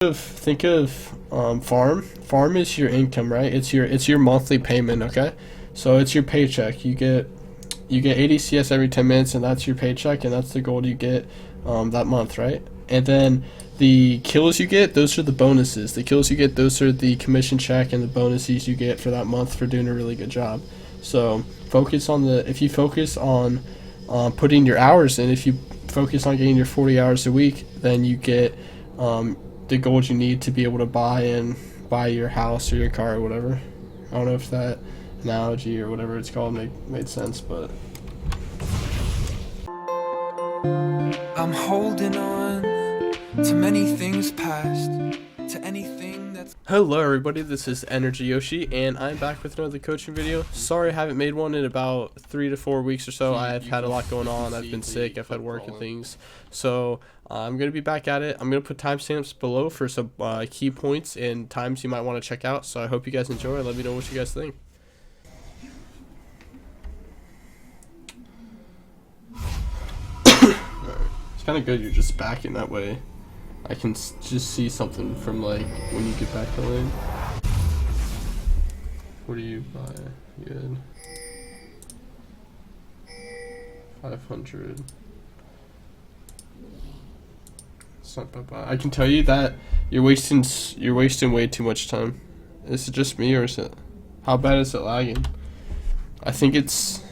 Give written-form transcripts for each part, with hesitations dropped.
Think of farm. Farm is your income, right? It's your monthly payment, okay? So it's your paycheck. You get 80 CS every 10 minutes, and that's your paycheck, and that's the gold you get that month, right? And then the kills you get, those are the bonuses. The kills you get, those are the commission check and the bonuses you get for that month for doing a really good job. So if you focus on putting your hours in, if you focus on getting your 40 hours a week, then you get the gold you need to be able to buy your house or your car or whatever. I don't know if that analogy or whatever it's called made sense, but I'm holding on to many things past, to anything that's... Hello everybody, this is Energy Yoshi, and I'm back with another coaching video. Sorry I haven't made one in about 3 to 4 weeks or so. I've had a lot going on. I've been sick, I've had work and things. So I'm going to be back at it. I'm going to put timestamps below for some key points and times you might want to check out. So I hope you guys enjoy. Let me know what you guys think. It's kind of good you're just backing that way. I can just see something from like when you get back to lane. What do you buy? Good. 500. It's not bad. I can tell you that you're wasting way too much time. Is it just me, or is it? How bad is it lagging? I think it's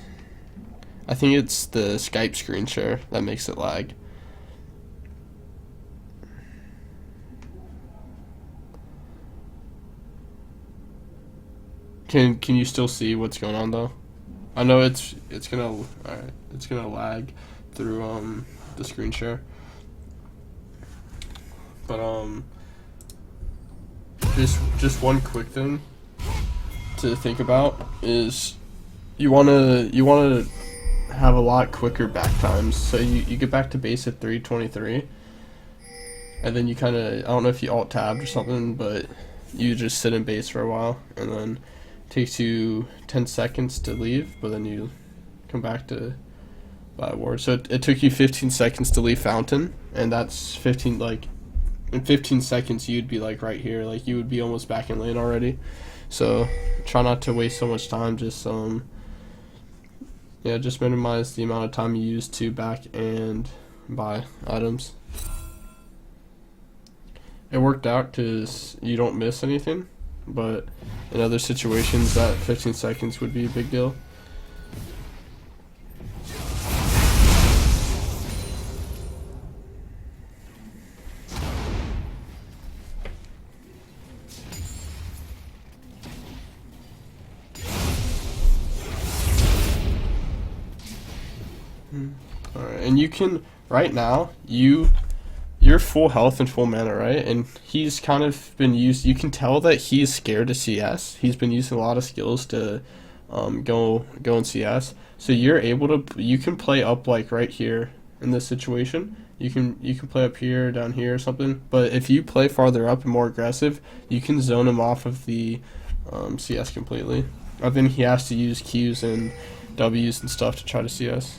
the Skype screen share that makes it lag. Can you still see what's going on though? I know it's gonna lag through the screen share. But just one quick thing to think about is you wanna have a lot quicker back times. So you get back to base at 3:23, and then you kinda, I don't know if you alt tabbed or something, but you just sit in base for a while, and then takes you 10 seconds to leave, but then you come back to buy ward. So it took you 15 seconds to leave fountain, and that's 15, like in 15 seconds you'd be like right here, like you would be almost back in lane already. So try not to waste so much time. Just yeah, just minimize the amount of time you use to back and buy items. It worked out because you don't miss anything, but in other situations that 15 seconds would be a big deal. Alright, and you can, right now, you're full health and full mana, right? And he's kind of been used, you can tell that he's scared to CS. He's been using a lot of skills to go in CS. So you're able to, you can play up like right here in this situation. You can play up here, down here or something. But if you play farther up and more aggressive, you can zone him off of the CS completely. And then he has to use Qs and Ws and stuff to try to CS.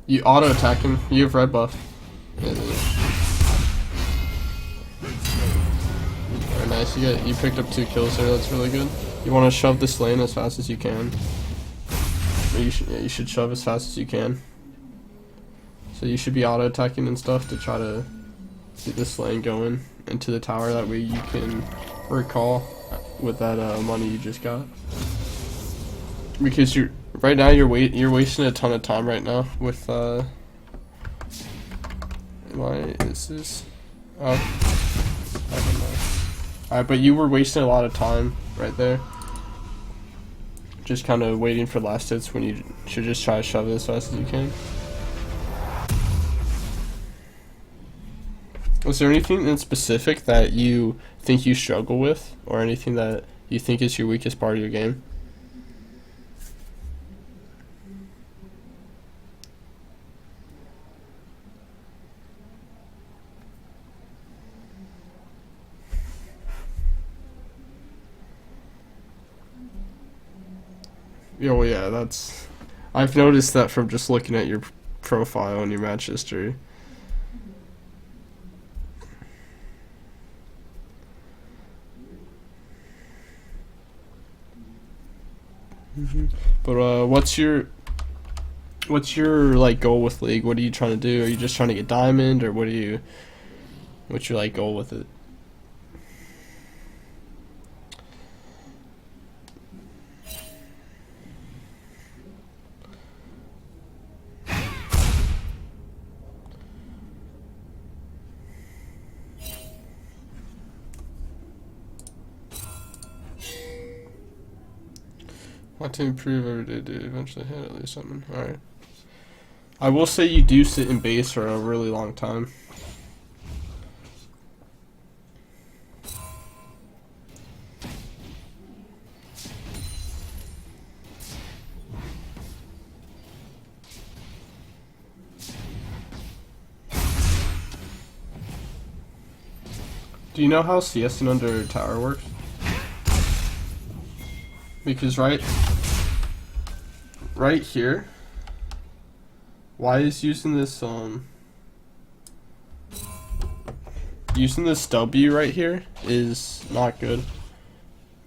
You auto attack him. You have red buff. Yeah. Very nice. You picked up 2 kills there. That's really good. You want to shove this lane as fast as you can. Or you should shove as fast as you can. So you should be auto attacking and stuff to try to get this lane going into the tower. That way you can recall with that money you just got. Because right now you're wasting a ton of time right now with why is this? Oh, I don't know. Alright, but you were wasting a lot of time right there. Just kind of waiting for last hits when you should just try to shove it as fast as you can. Was there anything in specific that you think you struggle with, or anything that you think is your weakest part of your game? Yeah, well, yeah, that's. I've noticed that from just looking at your profile and your match history. But what's your like goal with League? What are you trying to do? Are you just trying to get diamond, or what's your like goal with it? Want to improve every day to eventually hit at least something. Alright. I will say you do sit in base for a really long time. Do you know how CSing under tower works? Because right here, why is using this W right here is not good,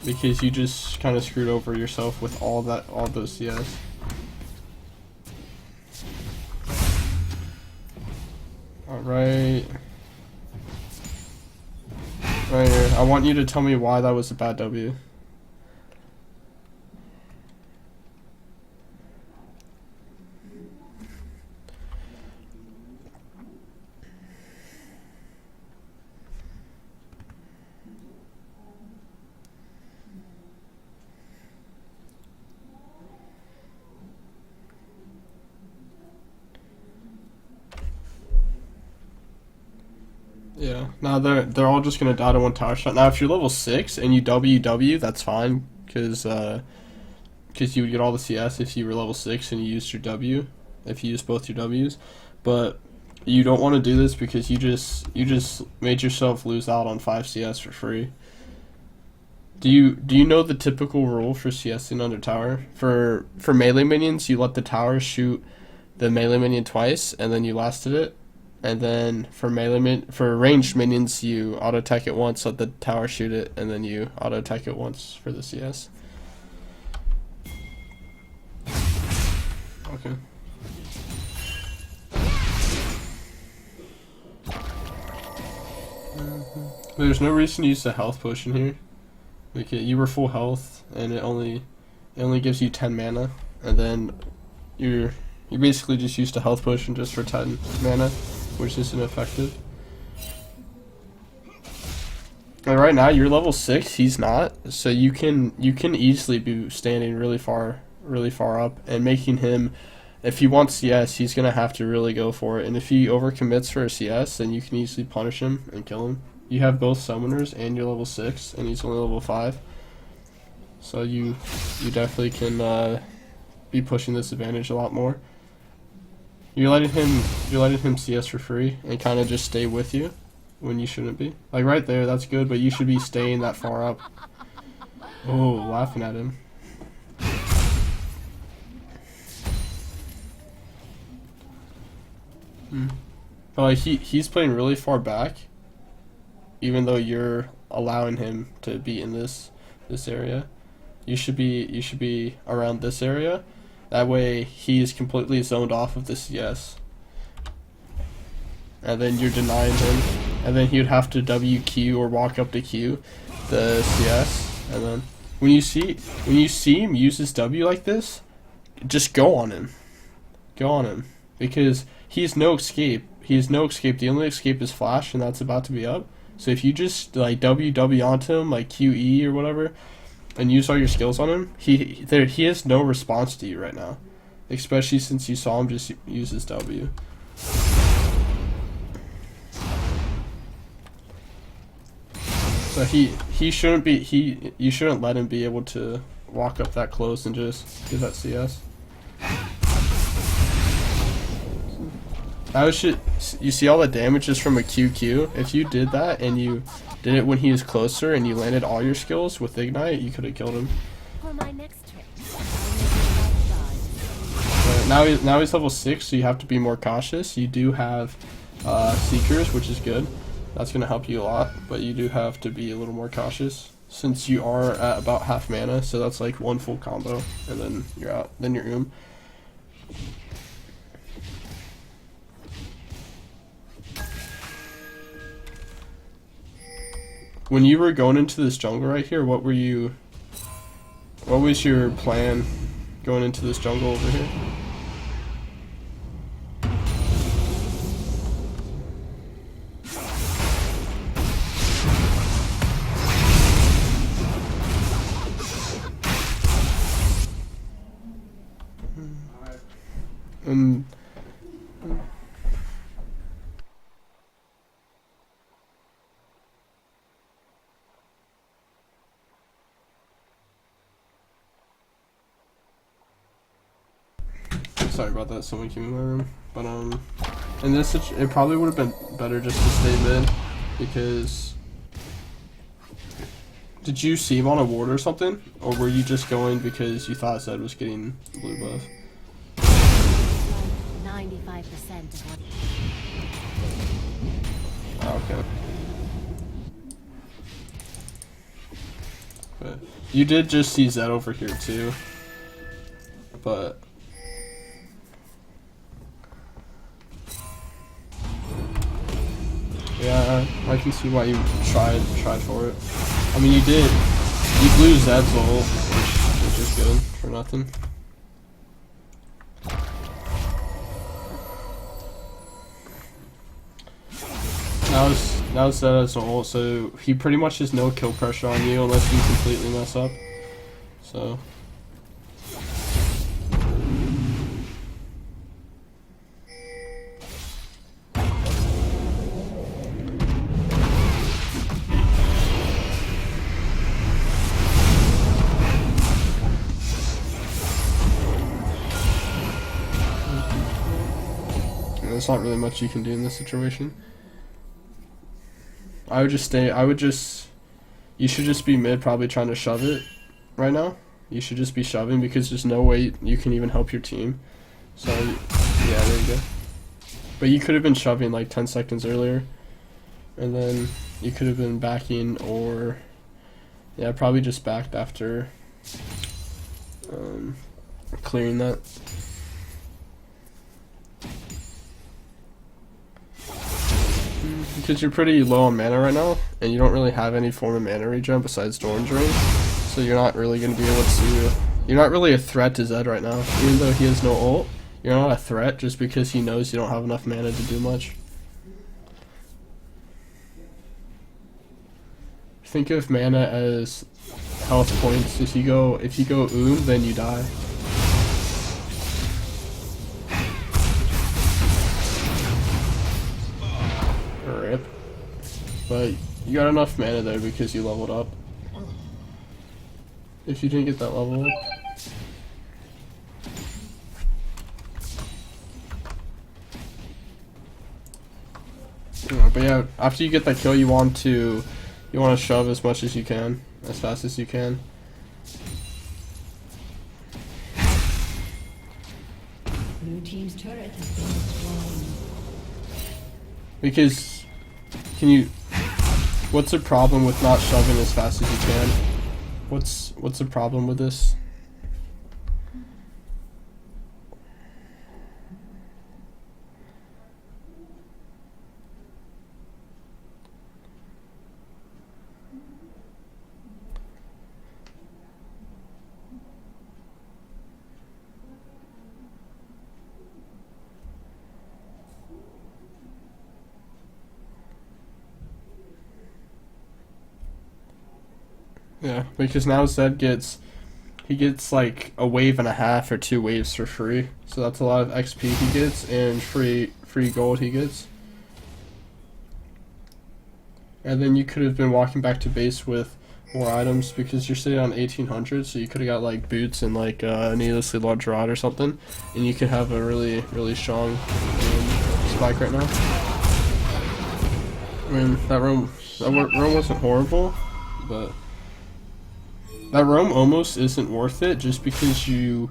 because you just kind of screwed over yourself with all those CS. Alright. Right here. I want you to tell me why that was a bad W. Yeah, now they're all just gonna die to one tower shot. Now, if you're level 6 and you W, that's fine, because you would get all the CS if you were level 6 and you used your W, if you used both your Ws. But you don't want to do this because you just made yourself lose out on 5 CS for free. Do you know the typical rule for CSing under tower? For melee minions, you let the tower shoot the melee minion twice, and then you lasted it. And then for ranged minions, you auto attack it once, let the tower shoot it, and then you auto attack it once for the CS. Okay. There's no reason to use the health potion here. Okay, you were full health, and it only gives you 10 mana, and then you basically just used a health potion just for 10 mana, which isn't effective. And right now you're level 6, he's not, so you can easily be standing really far up and making him, if he wants CS, he's gonna have to really go for it. And if he overcommits for a CS, then you can easily punish him and kill him. You have both summoners and you're level 6, and he's only level 5. So you definitely can be pushing this advantage a lot more. You're letting him CS for free and kind of just stay with you when you shouldn't be. Like right there, that's good, but you should be staying that far up. Oh, laughing at him. But like he's playing really far back, even though you're allowing him to be in this area. You should be around this area. That way he is completely zoned off of the CS. And then you're denying him. And then he would have to WQ or walk up to Q the CS. And then when you see him use his W like this, just go on him. Go on him. Because he has no escape. He has no escape. The only escape is flash, and that's about to be up. So if you just like W onto him, like QE or whatever, and use all your skills on him, he has no response to you right now, especially since you saw him just use his W. So he shouldn't be you shouldn't let him be able to walk up that close and just give that CS. You see all the damage is from a QQ. If you did that and you did it when he was closer and you landed all your skills with Ignite, you could have killed him. For my next trip, now he's level 6, so you have to be more cautious. You do have Seekers, which is good. That's going to help you a lot, but you do have to be a little more cautious since you are at about half mana, so that's like one full combo, and then you're out. Then you're When you were going into this jungle right here, what was your plan going into this jungle over here? And sorry about that, someone came in my room. But in this it probably would have been better just to stay mid, because did you see him on a ward or something? Or were you just going because you thought Zed was getting blue buff? 95% of what... Oh, okay. But you did just see Zed over here too. But yeah, I can see why you tried for it. I mean, you did. You blew Zed's ult, which is good for nothing. Now Zed has ult, so he pretty much has no kill pressure on you unless you completely mess up. So. There's not really much you can do in this situation. I would just stay. You should just be mid, probably trying to shove it right now. You should just be shoving because there's no way you can even help your team. So, yeah, there you go. But you could have been shoving like 10 seconds earlier. And then you could have been backing, or yeah, probably just backed after clearing that. Because you're pretty low on mana right now, and you don't really have any form of mana regen besides Storm's Ring, so you're not really going to be able to... You're not really a threat to Zed right now. Even though he has no ult, you're not a threat just because he knows you don't have enough mana to do much. Think of mana as health points. If you go then you die. Rip. But you got enough mana there because you leveled up. If you didn't get that level up. But yeah, after you get that kill, you want to shove as much as you can, as fast as you can. Blue team's turret has been destroyed. Because what's the problem with not shoving as fast as you can? What's the problem with this? Yeah, because now Zed gets like a wave and a half or 2 waves for free, so that's a lot of XP he gets and free gold he gets. And then you could have been walking back to base with more items because you're sitting on 1800, so you could have got like boots and like a needlessly large rod or something, and you could have a really strong spike right now. I mean, that roam wasn't horrible, but that roam almost isn't worth it just because you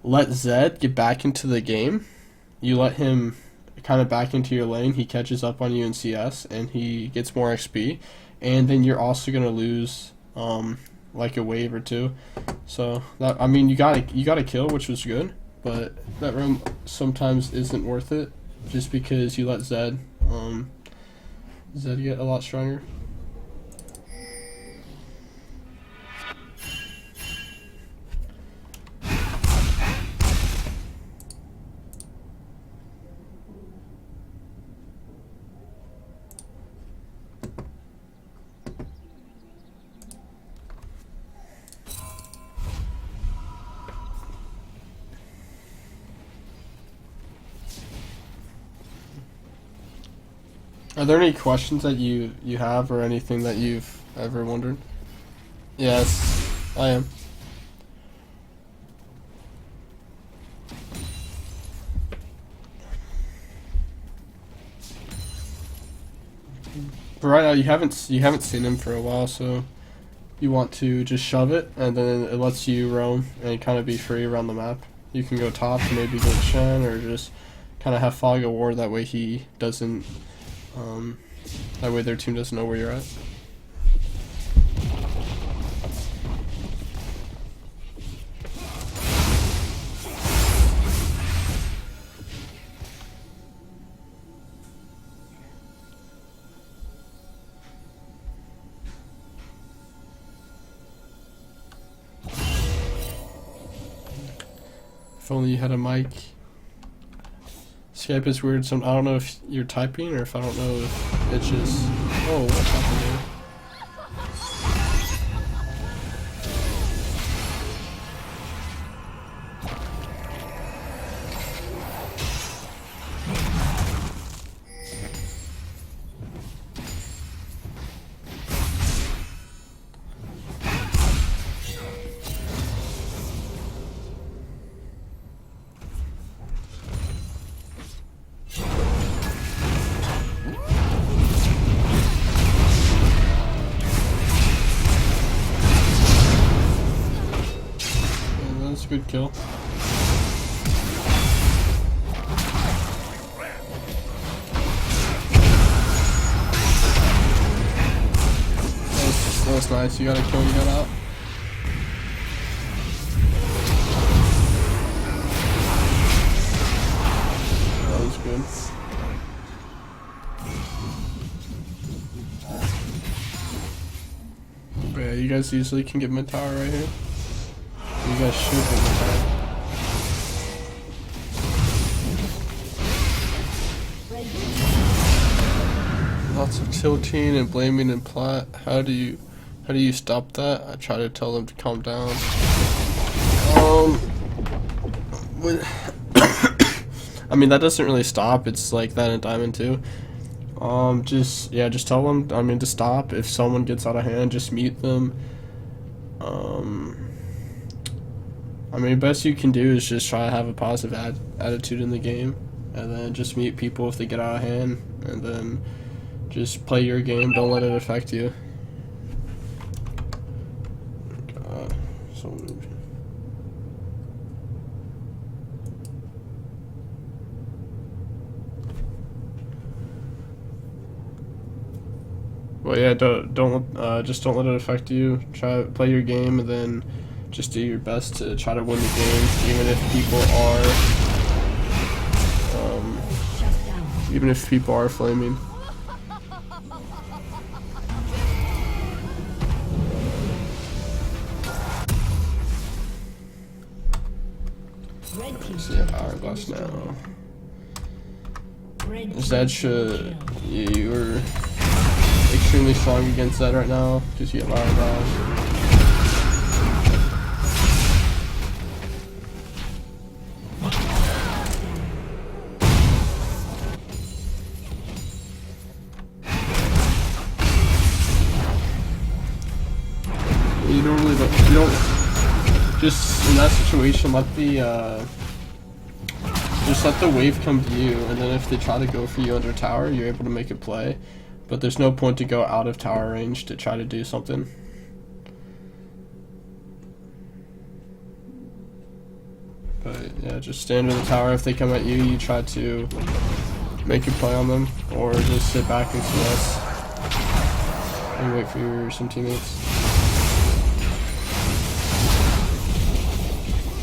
let Zed get back into the game. You let him kind of back into your lane. He catches up on you in CS, and he gets more XP. And then you're also gonna lose like a wave or two. So that, I mean, you got a kill, which was good, but that room sometimes isn't worth it, just because you let Zed get a lot stronger. Are there any questions that you have, or anything that you've ever wondered? Yes, I am. But right now you haven't seen him for a while, so you want to just shove it, and then it lets you roam and kind of be free around the map. You can go top and maybe go Shen, or just kind of have fog of war. That way he doesn't. That way their team doesn't know where you're at. If only you had a mic. Skype is weird, so I don't know if you're typing or if I don't know if it's just... Oh, what's happening here? Good kill. That was nice. You got a kill, you got out. That was good. But yeah, you guys easily can get mid tower right here. You guys shoot him the time. Lots of tilting and blaming in Plat. How do you stop that? I try to tell them to calm down. I mean, that doesn't really stop. It's like that in Diamond too. Just tell them, I mean, to stop. If someone gets out of hand, just mute them. I mean, best you can do is just try to have a positive attitude in the game, and then just mute people if they get out of hand, and then just play your game. Don't let it affect you. Well, yeah, just don't let it affect you. Try to play your game, and then just do your best to try to win the game, even if people are flaming. See an hourglass now. Zed should. You're extremely strong against Zed right now because you have hourglass. You don't just in that situation let the wave come to you, and then if they try to go for you under tower, you're able to make a play, but there's no point to go out of tower range to try to do something. But Yeah, just stay under the tower. If they come at you, you try to make a play on them, or just sit back and CS and wait for some teammates.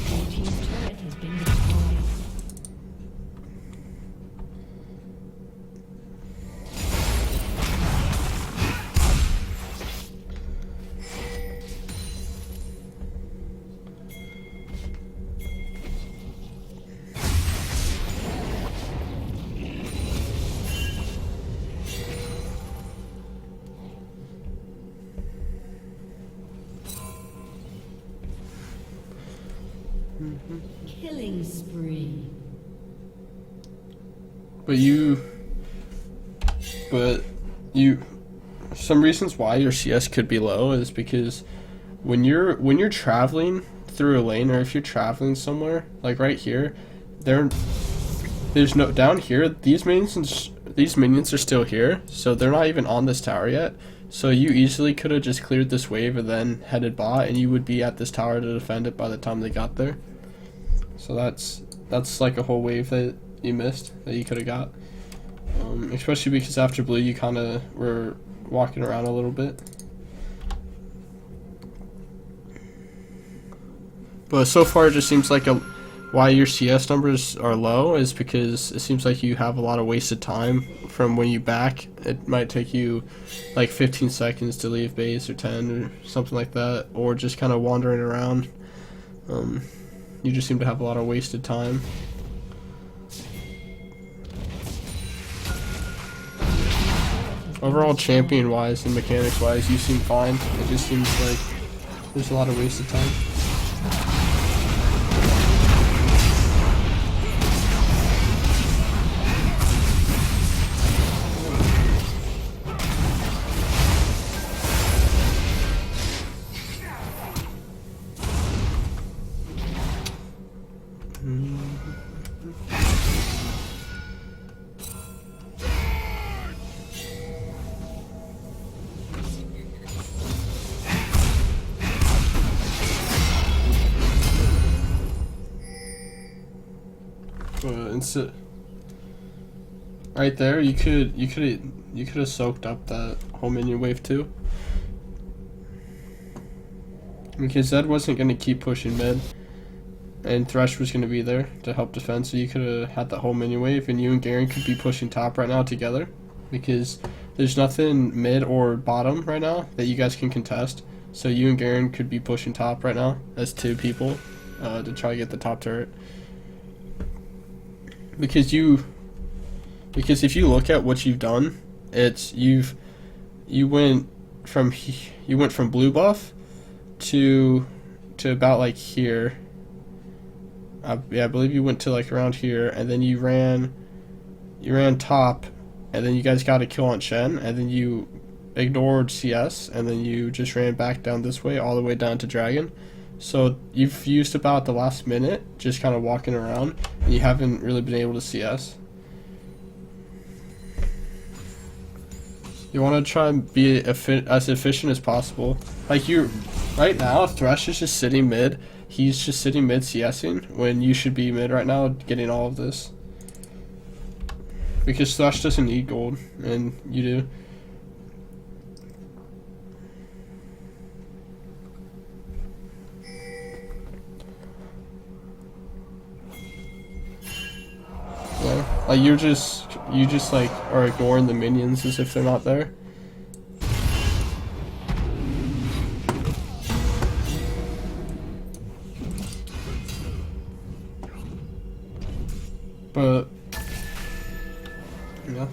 Blue team's turret has been destroyed. Killing spree. But you, some reasons why your CS could be low is because when you're traveling through a lane, or if you're traveling somewhere, like right here, there's no, down here, these minions are still here, so they're not even on this tower yet. So you easily could have just cleared this wave and then headed bot, and you would be at this tower to defend it by the time they got there. So that's like a whole wave that you missed that you could have got. Especially because after blue you kind of were walking around a little bit. But so far it just seems like why your CS numbers are low is because it seems like you have a lot of wasted time from when you back. It might take you like 15 seconds to leave base, or 10 or something like that, or just kind of wandering around. You just seem to have a lot of wasted time. Overall, champion wise and mechanics wise, you seem fine. It just seems like there's a lot of wasted time. Right there, you could have soaked up that whole minion wave too, because Zed wasn't gonna keep pushing mid, and Thresh was gonna be there to help defend. So you could have had that whole minion wave, and you and Garen could be pushing top right now together, because there's nothing mid or bottom right now that you guys can contest. So you and Garen could be pushing top right now as two people to try to get the top turret. Because if you look at what you've done, it's you went from blue buff to about like here. Yeah, I believe you went to like around here, and then you ran top, and then you guys got a kill on Shen, and then you ignored CS, and then you just ran back down this way all the way down to Dragon. So you've used about the last minute just kind of walking around, and you haven't really been able to CS. You want to try and be as efficient as possible. Like right now, Thresh is just sitting mid. He's just sitting mid CSing when you should be mid right now getting all of this. Because Thresh doesn't need gold, and you do. Yeah, like you just like are ignoring the minions as if they're not there. But yeah.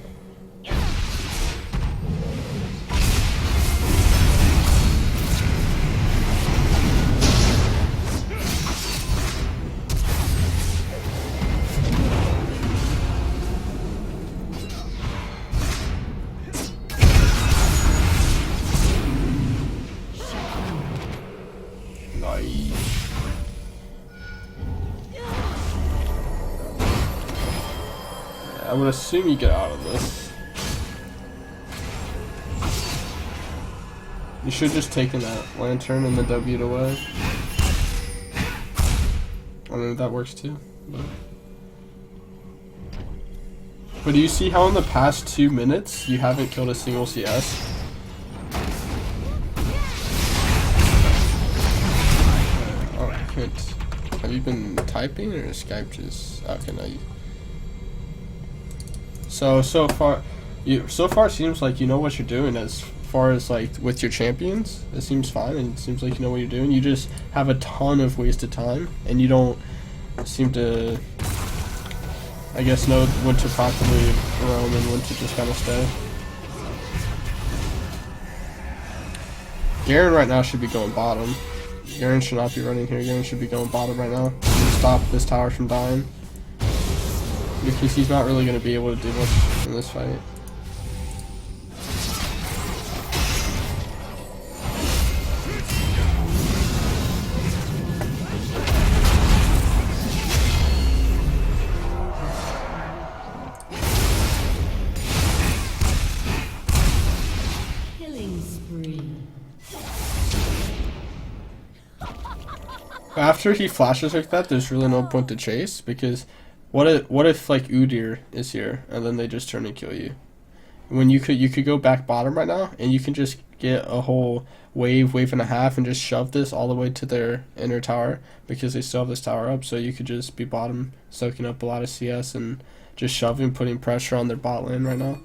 I would assume you get out of this. You should just taken that lantern and the W away. I mean, that works too. But do you see how in the past 2 minutes you haven't killed a single CS? Oh, I can't. Have you been typing or Skype just? Okay, no. So far it seems like you know what you're doing as far as like with your champions. It seems fine, and it seems like you know what you're doing. You just have a ton of wasted time, and you don't seem to, I guess, know when to properly roam and when to just kind of stay. Garen right now should be going bottom. Garen should not be running here. Garen should be going bottom right now to stop this tower from dying, because he's not really going to be able to do much in this fight. Killing spree. After he flashes like that, there's really no point to chase, because what if like Udyr is here and then they just turn and kill you? When you could go back bottom right now and you can just get a whole wave and a half and just shove this all the way to their inner tower, because they still have this tower up, so you could just be bottom soaking up a lot of CS and just shoving, putting pressure on their bot lane right now.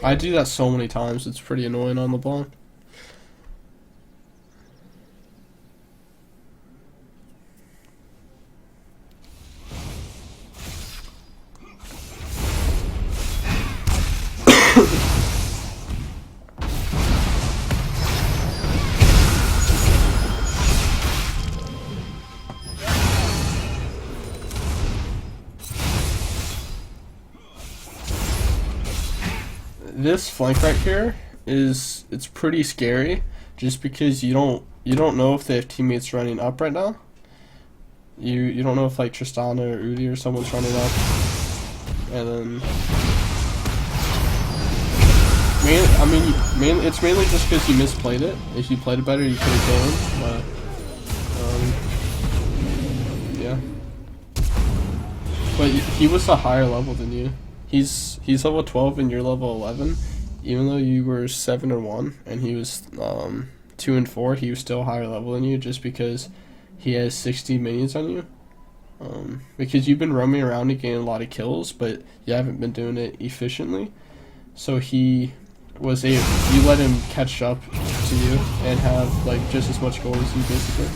I do that so many times, it's pretty annoying on LeBlanc. This flank right here it's pretty scary, just because you don't know if they have teammates running up right now. You don't know if like Tristana or Udyr or someone's running up, and then it's mainly just because you misplayed it. If you played it better, you could have killed him. But yeah. But he was a higher level than you. He's level 12 and you're level 11. Even though you were 7-1 and he was 2-4, he was still higher level than you, just because he has 60 minions on you. Because you've been roaming around and getting a lot of kills, but you haven't been doing it efficiently. So you let him catch up to you and have like just as much gold as you, basically.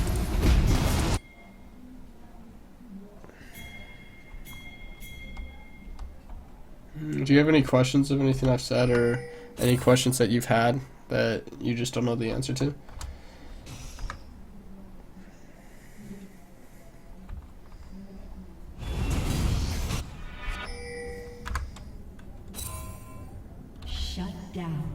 Do you have any questions of anything I've said, or any questions that you've had that you just don't know the answer to? Shut down.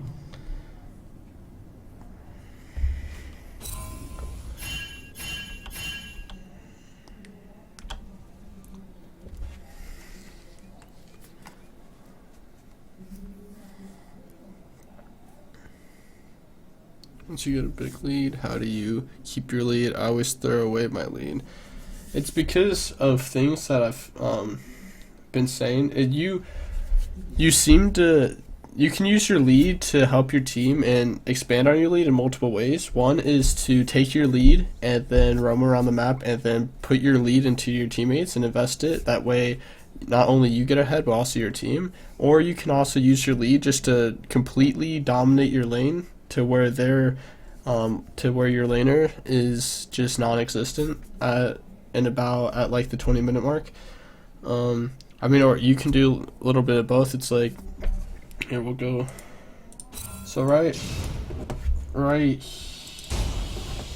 Once you get a big lead, how do you keep your lead? I always throw away my lead. It's because of things that I've been saying. You can use your lead to help your team and expand on your lead in multiple ways. One is to take your lead and then roam around the map and then put your lead into your teammates and invest it. That way, not only you get ahead, but also your team. Or you can also use your lead just to completely dominate your lane to where your laner is just non-existent at like the 20-minute mark. Or you can do a little bit of both. It's like, here we'll go. So right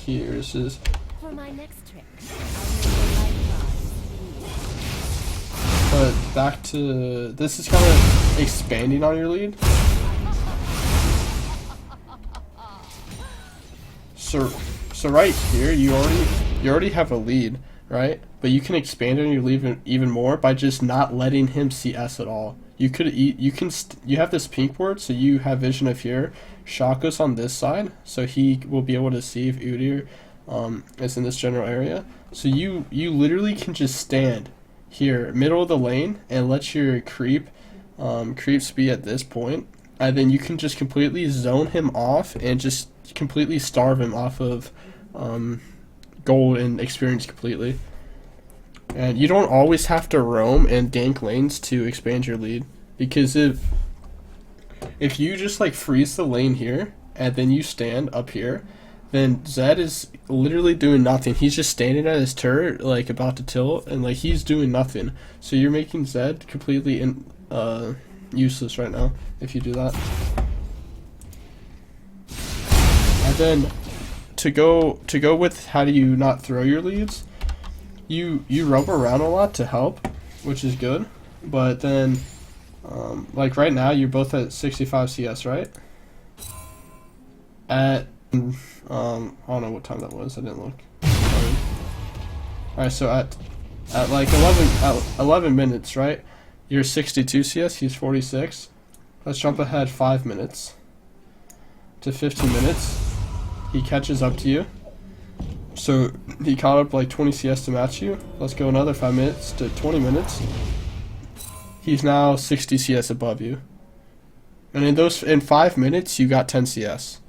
here, this is. For my next trick, But back to this is kind of expanding on your lead. So right here, you already have a lead, right? But you can expand on your lead even more by just not letting him see S at all. You have this pink ward, so you have vision of here. Shaco's on this side, so he will be able to see if Udyr is in this general area. So you literally can just stand here, middle of the lane, and let your creeps be at this point, and then you can just completely zone him off and just completely starve him off of gold and experience completely. And you don't always have to roam and gank lanes to expand your lead, because if you just like freeze the lane here and then you stand up here, then Zed is literally doing nothing. He's just standing at his turret, like about to tilt, and like he's doing nothing. So you're making Zed completely useless right now if you do that. And then to go with how do you not throw your leads, you roam around a lot to help, which is good. But then like right now you're both at 65 CS, right? At I don't know what time that was. I didn't look. Alright, so at like 11 minutes, right? You're 62 CS. He's 46. Let's jump ahead 5 minutes to 15 minutes. He catches up to you. So he caught up like 20 CS to match you. Let's go another 5 minutes to 20 minutes. He's now 60 CS above you. And in 5 minutes, you got 10 CS.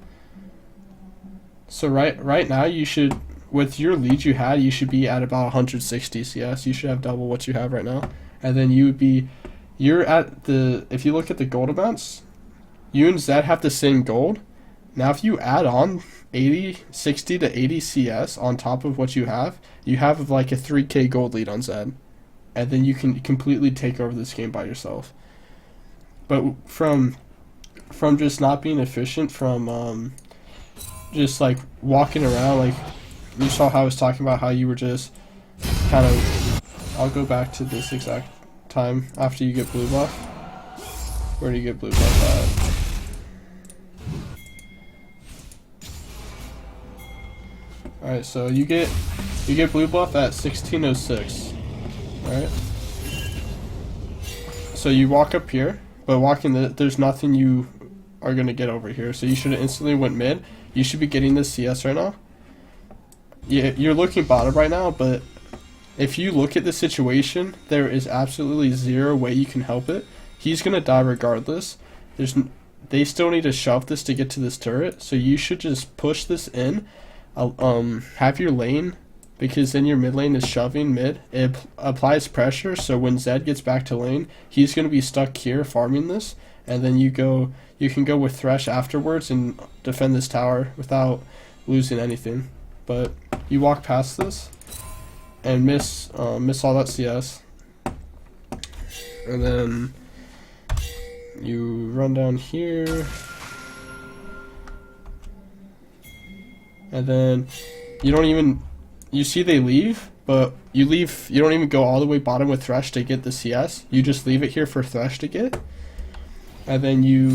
So right now you should, with your lead you had, you should be at about 160 CS. You should have double what you have right now. And then you're at the, if you look at the gold amounts, you and Zed have the same gold. Now if you add on 60 to 80 CS on top of what you have like a 3k gold lead on Zed. And then you can completely take over this game by yourself. But from just not being efficient, from just like walking around, like you saw how I was talking about how you were just kind of, I'll go back to this exact time after you get blue buff. Where do you get blue buff at? Alright, so you get blue buff at 1606. Alright. So you walk up here, but there's nothing you are gonna get over here. So you should have instantly went mid. You should be getting this CS right now. Yeah, you're looking bottom right now, but if you look at the situation, there is absolutely zero way you can help it. He's gonna die regardless. They still need to shove this to get to this turret, so you should just push this in. Have your lane, because then your mid lane is shoving mid. It applies pressure, so when Zed gets back to lane, he's gonna be stuck here farming this, and then you can go with Thresh afterwards and defend this tower without losing anything. But you walk past this and miss all that CS, and then you run down here, and then you see they leave, but you don't even go all the way bottom with Thresh to get the CS. You just leave it here for Thresh to get, and then you're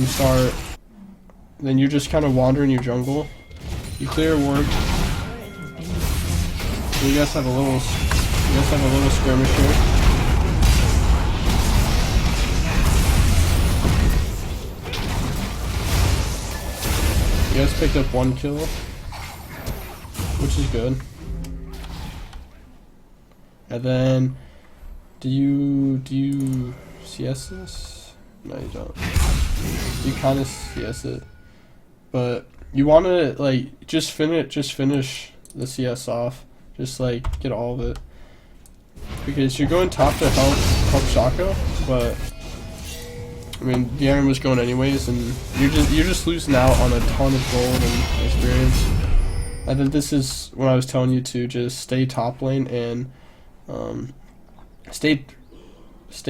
just kind of wandering your jungle. You clear a ward. You guys have a little skirmish here. You guys picked up 1 kill, which is good. And then, do you CS this? No, you don't. You kind of CS it, but you want to like just finish the CS off. Just like get all of it, because you're going top to help Shaco, but I mean Garen was going anyways, and you're just losing out on a ton of gold and experience. I think this is when I was telling you to just stay top lane and stay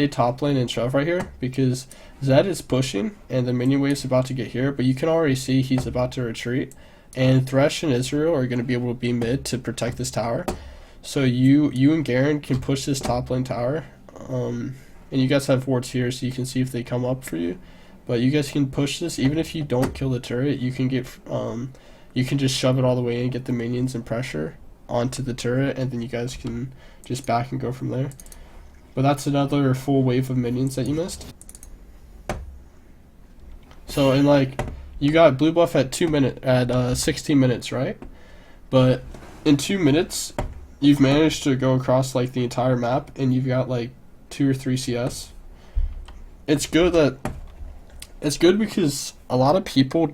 top lane and shove right here, because Zed is pushing and the minion wave's about to get here, but you can already see he's about to retreat. And Thresh and Israel are going to be able to be mid to protect this tower. So you and Garen can push this top lane tower. And you guys have wards here, so you can see if they come up for you. But you guys can push this. Even if you don't kill the turret, you can get you can just shove it all the way and get the minions and pressure onto the turret, and then you guys can just back and go from there. But that's another full wave of minions that you missed. So in like, you got blue buff at 16 minutes, right? But in 2 minutes, you've managed to go across like the entire map, and you've got like 2 or 3 CS. It's good because a lot of people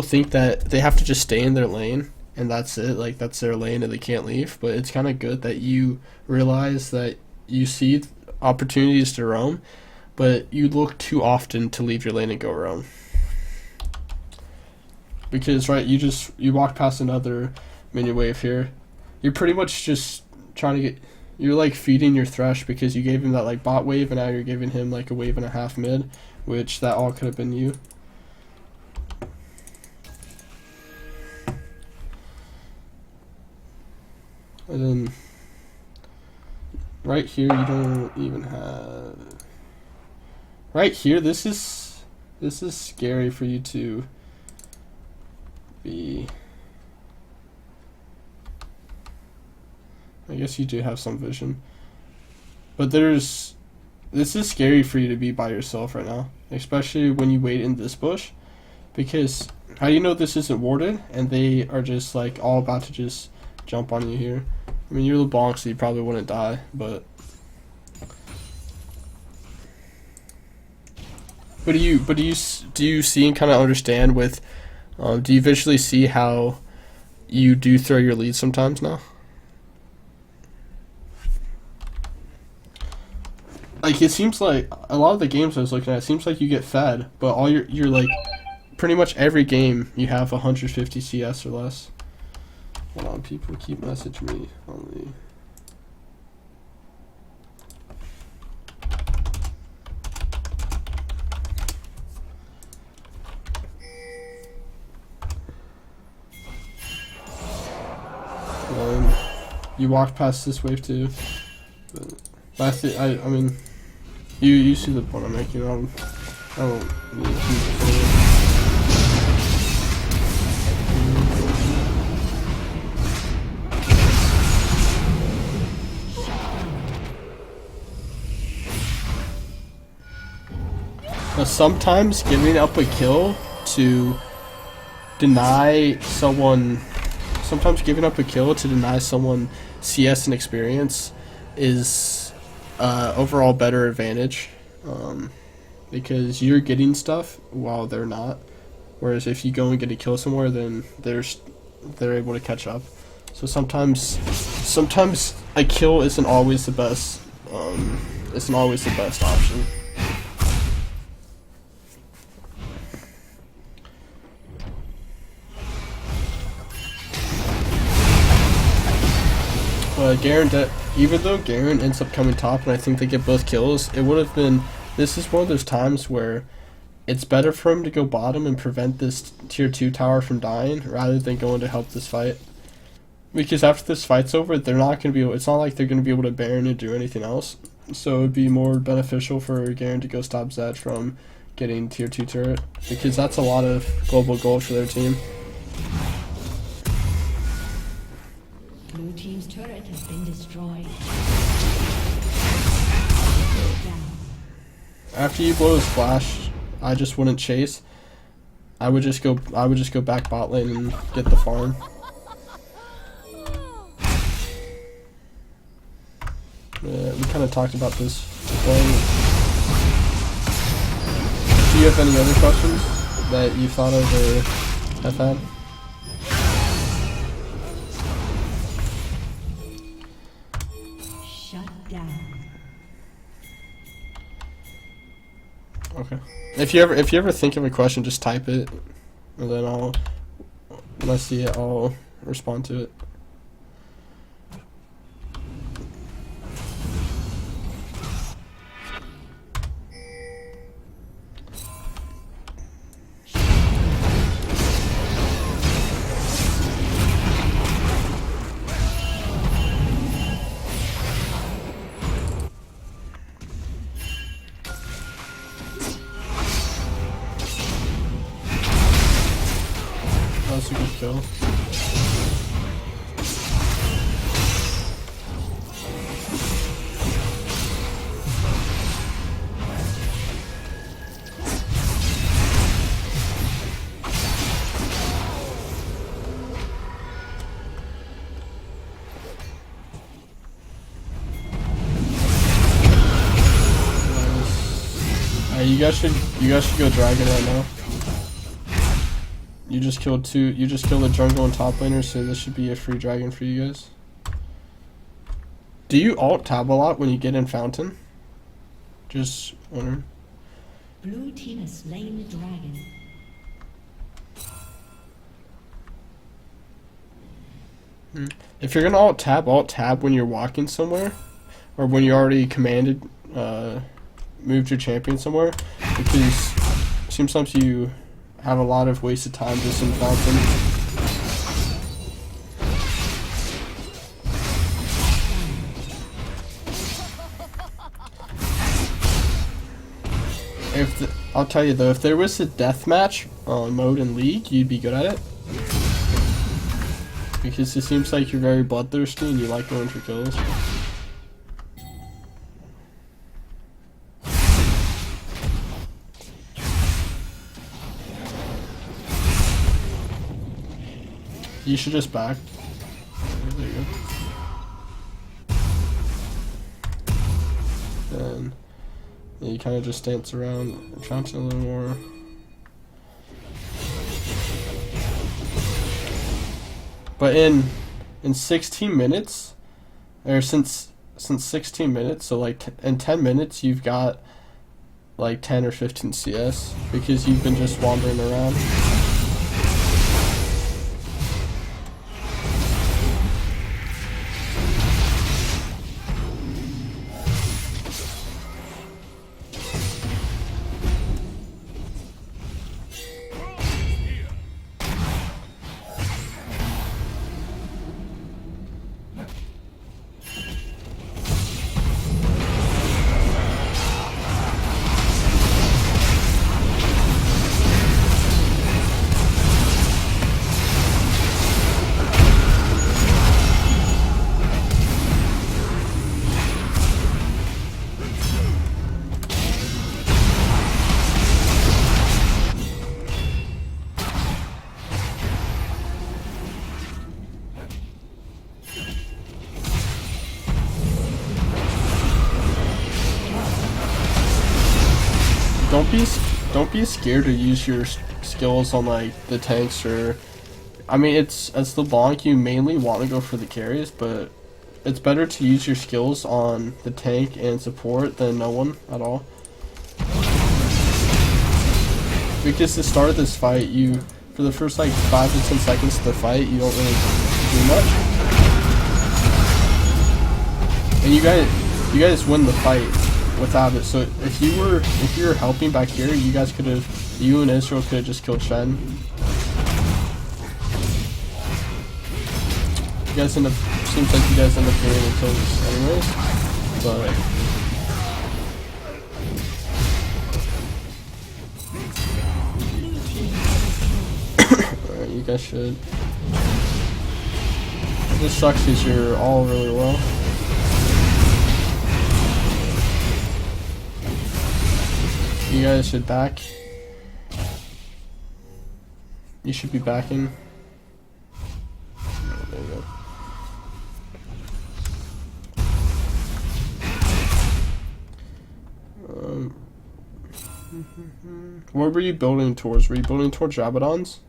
think that they have to just stay in their lane and that's it, like that's their lane and they can't leave. But it's kind of good that you realize that you see opportunities to roam, but you look too often to leave your lane and go roam. Because right, you walk past another minion wave here, you're pretty much just trying to get, you're like feeding your Thresh because you gave him that like bot wave and now you're giving him like a wave and a half mid, which that all could have been you. And then right here you don't even have, right here this is scary for you to be. I guess you do have some vision, but this is scary for you to be by yourself right now, especially when you wait in this bush, because how do you know this isn't warded and they are just like all about to just jump on you here? I mean, you're LeBlanc, so you probably wouldn't die, but do you see and kind of understand with do you visually see how you do throw your lead sometimes now? Like, it seems like a lot of the games I was looking at, it seems like you get fed, but all you're like, pretty much every game you have 150 CS or less. Hold on, people keep messaging me on the you walked past this wave too, but I mean, you see the point I'm making. I don't need to keep But sometimes giving up a kill to deny someone, CS and experience is overall better advantage, because you're getting stuff while they're not. Whereas if you go and get a kill somewhere, then they're able to catch up. So sometimes a kill isn't always the best. Option. Garen, even though Garen ends up coming top and I think they get both kills, it would have been, this is one of those times where it's better for him to go bottom and prevent this tier 2 tower from dying rather than going to help this fight. Because after this fight's over, they're not going to be able, it's not like they're going to be able to Baron and do anything else. So it would be more beneficial for Garen to go stop Zed from getting tier 2 turret, because that's a lot of global gold for their team. Blue team's turret has been destroyed. After you blow his flash, I just wouldn't chase. I would just go back bot lane and get the farm. We kind of talked about this before. Do you have any other questions that you thought of or have had? Okay. If you ever think of a question, just type it, and then when I see it, I'll respond to it. That's a good kill. you guys should go dragon right now. You just killed the jungle and top laner, so this should be a free dragon for you guys. Do you alt tab a lot when you get in fountain? Just wondering. Blue team has slain the dragon. If you're gonna alt tab when you're walking somewhere, or when you already commanded, moved your champion somewhere, because sometimes you have a lot of wasted time just in fountain. I'll tell you though, if there was a deathmatch mode in League, you'd be good at it. Because it seems like you're very bloodthirsty and you like going for kills. You should just back. There you go. Then you kind of just dance around fountain a little more. But in 16 minutes, or since 16 minutes, so like in 10 minutes you've got like 10 or 15 CS because you've been just wandering around. Don't be scared to use your skills on like the tanks, or I mean it's as the bonk you mainly want to go for the carries, but it's better to use your skills on the tank and support than no one at all. Because to start this fight, for the first like 5 to 10 seconds of the fight, you don't really do much, and you guys win the fight without it. So if you were helping back here, you and Israel could have just killed Shen. You guys seems like you guys end up getting the kills anyways, but alright, you guys should. This sucks because you're all really low. You guys should back. You should be backing. Oh, there you go. What were you building towards? Were you building towards Rabadons?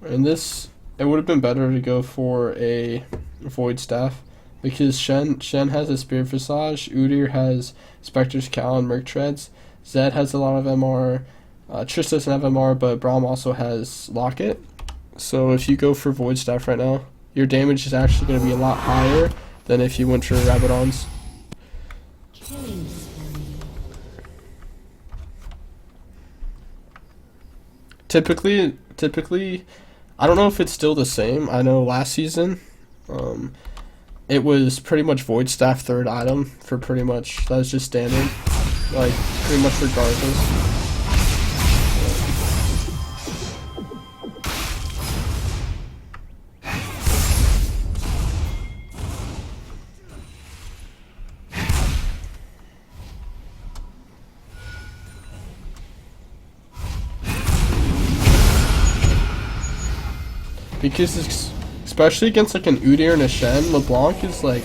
And this, it would have been better to go for a Void Staff. Because Shen has a Spirit Visage, Udyr has Spectre's Cowl and Merc Treads, Zed has a lot of MR, Triss doesn't have MR, but Braum also has Locket. So if you go for Void Staff right now, your damage is actually going to be a lot higher than if you went for Rabadons. Typically, I don't know if it's still the same. I know last season, it was pretty much Void Staff third item for pretty much, that was just standard, like pretty much regardless. Because especially against like an Udyr and a Shen, LeBlanc is like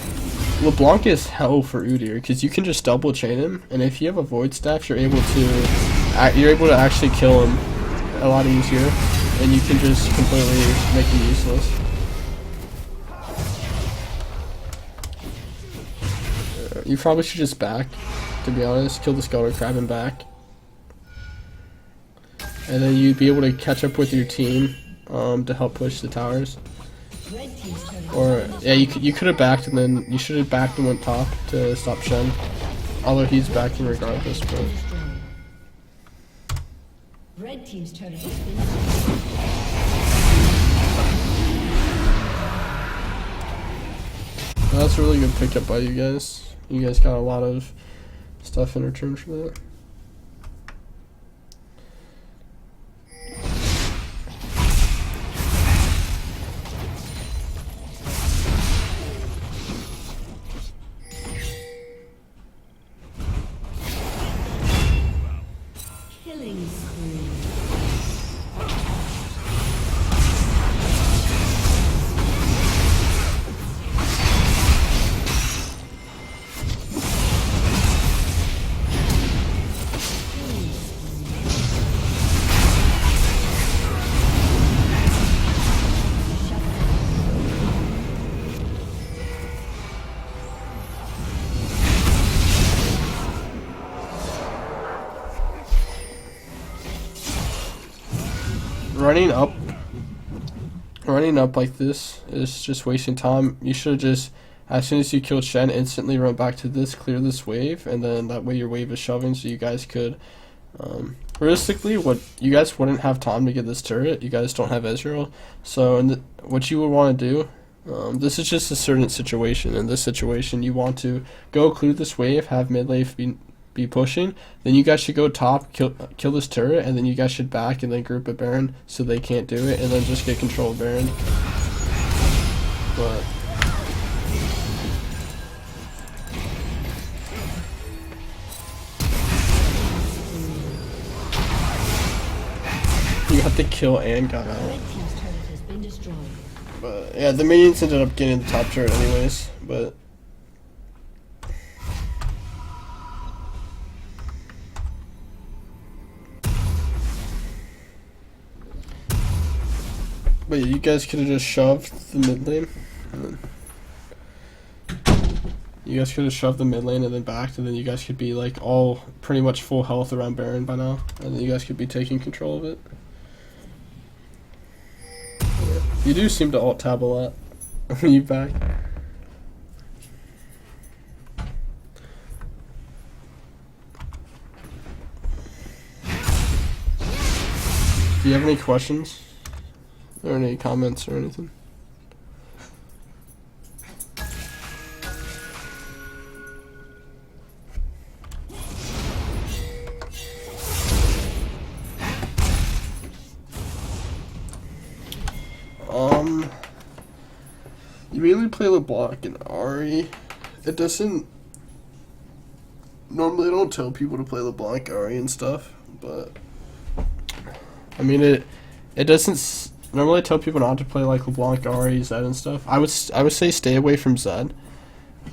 LeBlanc is hell for Udyr because you can just double chain him, and if you have a void staff, you're able to actually kill him a lot easier, and you can just completely make him useless. You probably should just back, to be honest. Kill the Skeletor Crab and back. And then you'd be able to catch up with your team to help push the towers. Or, yeah, you could have backed, and then you should have backed and went top to stop Shen. Although he's backing regardless, but... Red team's turret has been That's a really good pickup by you guys. You guys got a lot of stuff in return for that. killing spree. Running up like this is just wasting time. You should just, as soon as you kill Shen, instantly run back to this, clear this wave, and then that way your wave is shoving, so you guys could, realistically, what you guys wouldn't have time to get this turret. You guys don't have Ezreal, so what you would want to do, this is just a certain situation. In this situation, you want to go clear this wave, have mid lane be pushing, then you guys should go top, kill this turret, and then you guys should back and then group a Baron so they can't do it, and then just get control of Baron. But you have to kill and got out. Red team's turret has been destroyed. But yeah, the minions ended up getting the top turret anyways, but yeah, you guys could have just shoved the mid lane. You guys could have shoved the mid lane and then backed, and then you guys could be like all pretty much full health around Baron by now, and then you guys could be taking control of it. Yeah. You do seem to alt tab a lot when you back. Do you have any questions? Or any comments or anything? You mainly play LeBlanc and Ari. It doesn't... Normally I don't tell people to play LeBlanc, Ari and stuff, but... I mean, it doesn't... Normally I tell people not to play like LeBlanc, Ari, Zed and stuff. I would say stay away from Zed.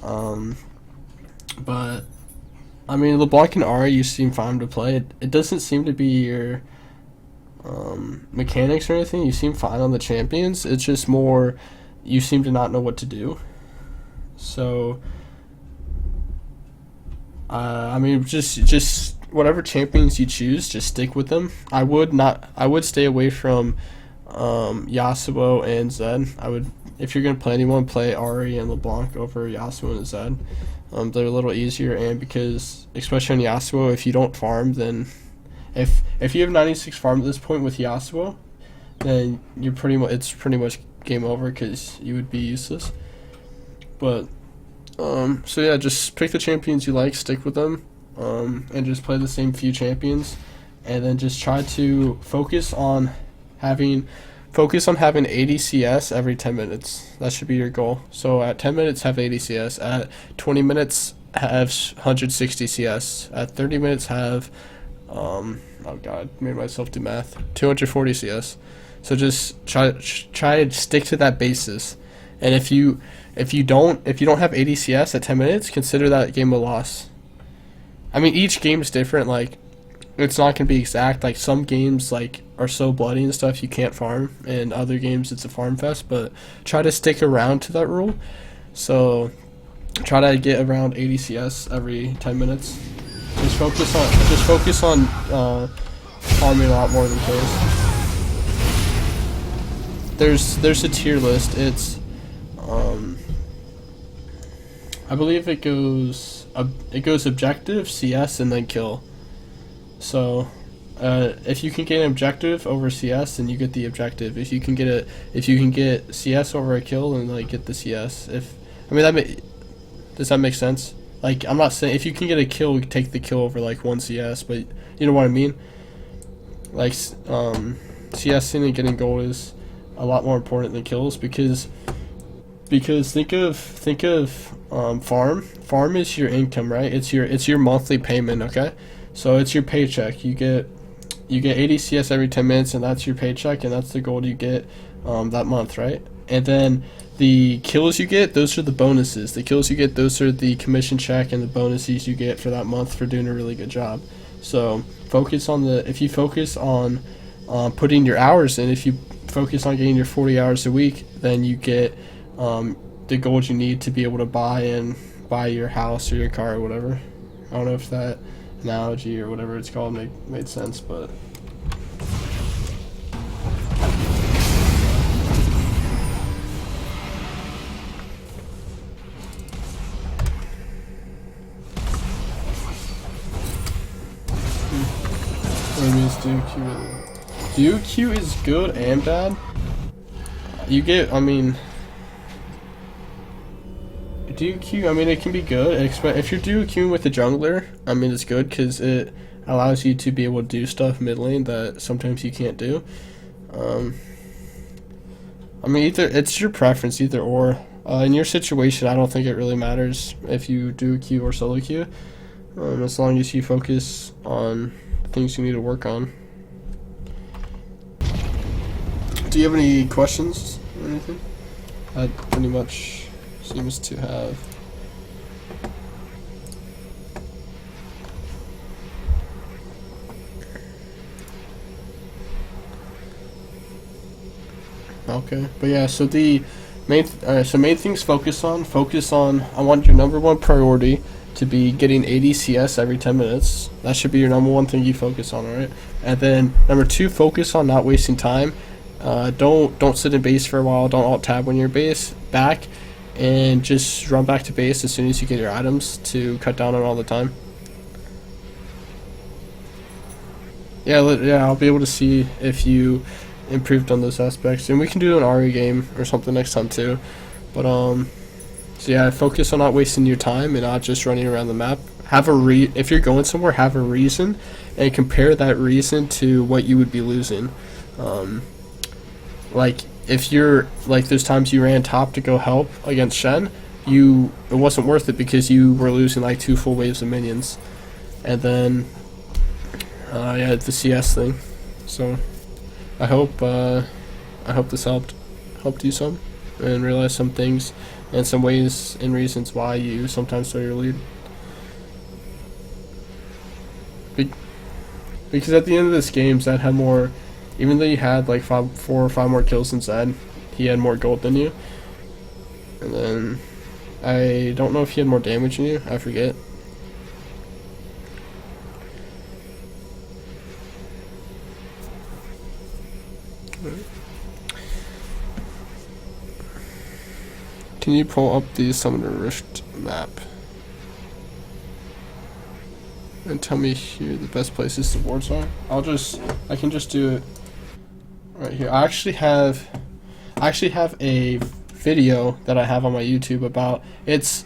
But I mean, LeBlanc and Ari you seem fine to play. It doesn't seem to be your mechanics or anything. You seem fine on the champions. It's just more you seem to not know what to do. So I mean, just whatever champions you choose, just stick with them. I would stay away from Yasuo and Zed. If you're gonna play anyone, play Ari and LeBlanc over Yasuo and Zed. They're a little easier, and because especially on Yasuo, if you don't farm, then if you have 96 farm at this point with Yasuo, then it's pretty much game over because you would be useless. But so yeah, just pick the champions you like, stick with them, and just play the same few champions, and then just try to focus on having 80 CS every 10 minutes. That should be your goal. So at 10 minutes, have 80 CS. At 20 minutes, have 160 CS. At 30 minutes, have, oh god, made myself do math, 240 CS. So just try to stick to that basis. And if you don't have 80 CS at 10 minutes, consider that game a loss. I mean, each game is different. Like, it's not gonna be exact. Like, some games like are so bloody and stuff you can't farm, and other games it's a farm fest. But try to stick around to that rule. So try to get around 80 CS every 10 minutes. Just focus on farming a lot more than kills. There's a tier list. It's I believe it goes objective, CS, and then kill. So if you can get an objective over CS, then you get the objective. If you can get CS over a kill, then like get the CS. Does that make sense? Like, I'm not saying if you can get a kill, take the kill over like one CS, but you know what I mean. Like CSing and getting gold is a lot more important than kills because think of farm is your income, right? It's your monthly payment, okay? So it's your paycheck. You get 80 CS every 10 minutes, and that's your paycheck, and that's the gold you get that month, right? And then the kills you get, those are the bonuses. The kills you get, those are the commission check and the bonuses you get for that month for doing a really good job. So if you focus on putting your hours in, if you focus on getting your 40 hours a week, then you get the gold you need to be able to buy your house or your car or whatever. I don't know if that analogy or whatever it's called made sense, but Duke Q is good and bad. Duke Q, it can be good. If you're Duke Q with the jungler, it's good because it allows you to be able to do stuff mid lane that sometimes you can't do. Either it's your preference, either or. In your situation, I don't think it really matters if you do Q or solo Q, as long as you focus on things you need to work on. Do you have any questions or anything? That pretty much seems to have. Okay, but yeah, so the main things focus on. I want your number one priority to be getting 80 CS every 10 minutes. That should be your number one thing you focus on, alright? And then number two, focus on not wasting time. Don't sit in base for a while. Don't alt tab when you're base back, and just run back to base as soon as you get your items to cut down on all the time. Yeah, I'll be able to see if you improved on those aspects, and we can do an RE game or something next time too. But so yeah, focus on not wasting your time and not just running around the map. If you're going somewhere, have a reason, and compare that reason to what you would be losing. Like if you're like those times you ran top to go help against Shen, it wasn't worth it because you were losing like 2 full waves of minions. And then yeah, the CS thing. So I hope this helped you some and realize some things and some ways and reasons why you sometimes throw your lead. Because at the end of this game, Zed had more. Even though you had like 4 or 5 more kills than Zed, he had more gold than you. And then I don't know if he had more damage than you. I forget. Can you pull up the Summoner Rift map and tell me here the best places the wards are? I can just do it right here. I actually have a video that I have on my YouTube about it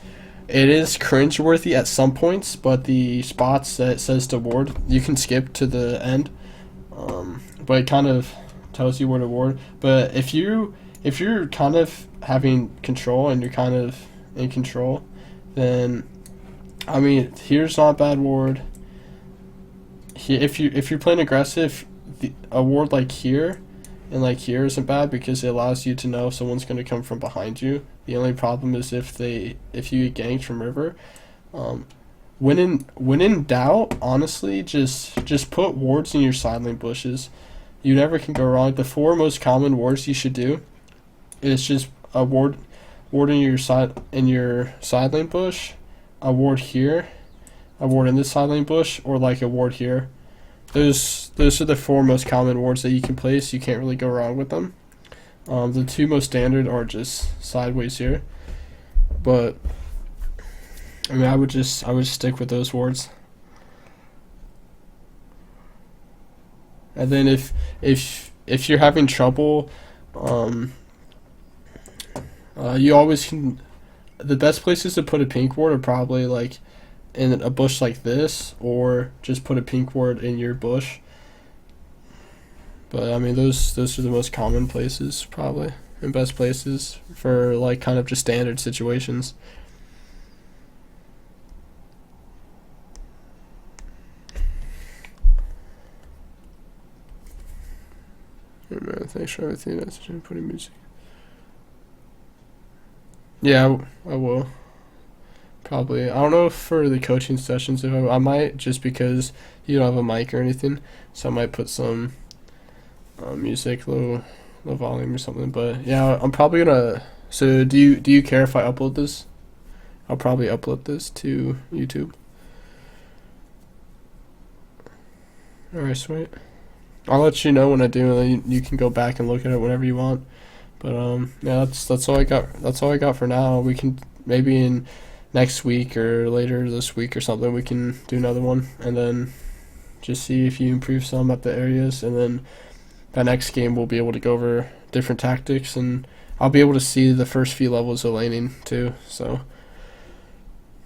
is cringeworthy at some points, but the spots that it says to ward, you can skip to the end. But it kind of tells you where to ward. But if you're kind of having control and you're kind of in control, then here's not a bad ward. If you're playing aggressive, a ward like here and like here isn't bad because it allows you to know if someone's going to come from behind you. The only problem is if you get ganked from river. When in doubt, honestly, just put wards in your side lane bushes. You never can go wrong. The 4 most common wards you should do is just a ward in your side lane bush, a ward here, a ward in this side lane bush, or like a ward here. Those are the 4 most common wards that you can place. You can't really go wrong with them. The 2 most standard are just sideways here, but I mean I would stick with those wards. And then if you're having trouble, you always can. The best places to put a pink ward are probably like in a bush like this, or just put a pink ward in your bush. But I mean those are the most common places probably, and best places for like kind of just standard situations. Hey man, thanks for everything. That's putting music. Yeah, I will. Probably. I don't know if for the coaching sessions if I might, just because you don't have a mic or anything, so I might put some music, low volume or something. But yeah, I'm probably gonna. So do you care if I upload this? I'll probably upload this to YouTube. Alright, sweet. I'll let you know when I do, and then you can go back and look at it whenever you want. But yeah, that's all I got. That's all I got for now. We can maybe in next week or later this week or something, we can do another one, and then just see if you improve some at the areas, and then that next game we'll be able to go over different tactics, and I'll be able to see the first few levels of laning too. So